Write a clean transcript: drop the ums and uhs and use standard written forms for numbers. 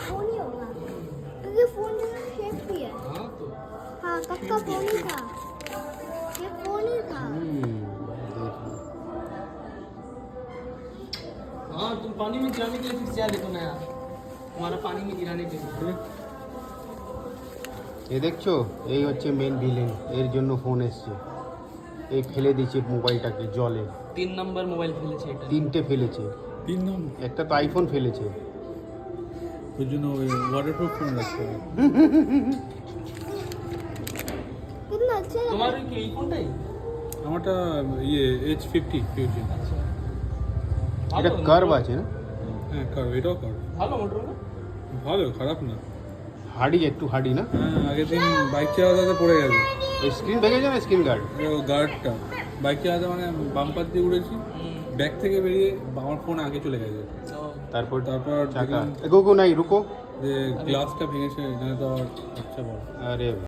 Phone ही होगा क्योंकि phone जो है शेप भी है। हाँ तो हाँ कक्का फोन ही था, ये फोन ही था। हाँ तुम पानी में गिराने के लिए फिर से देखो ना यार, तुम्हारा पानी में गिराने के लिए। এ দেখছো এই হচ্ছে মেন ভিলেন, এর জন্য ফোন এসছে। এই ফেলে দিয়েছে মোবাইলটাকে জলে, 3 নম্বর মোবাইল ফেলেছে এটা। তিনটে ফেলেছে, 3 নম্বর একটা তো আইফোন ফেলেছে। ওই জন্য ওই ওয়াটারপ্রুফ ফোন রাখতে হবে। कितना अच्छा लगा। তোমার কি এই ফোনটাই? আমারটা ইয়ে H50 ফিউশন। এটা কার্ভ আছে না, হ্যাঁ কার এটাও কার ভালো মোটরোলা। ভালো, খারাপ না। হার্ডি একটু হার্ডি না। হ্যাঁ আগের দিন বাইক চালাতে পড়ে গেছে ওই স্ক্রিন ভেঙেছে না, স্ক্রিন গার্ড। গার্ডটা বাইক চালাতে মানে বাম্পার দিয়ে উড়েছি, ব্যাগ থেকে বেরিয়ে আমার ফোন আগে চলে গেছে। তারপর তারপর চাকা দেখলাম গোগো নাই রুকো। যে গ্লাসটা ভেঙেছে, এখানে তো আর আচ্ছা বল। আরে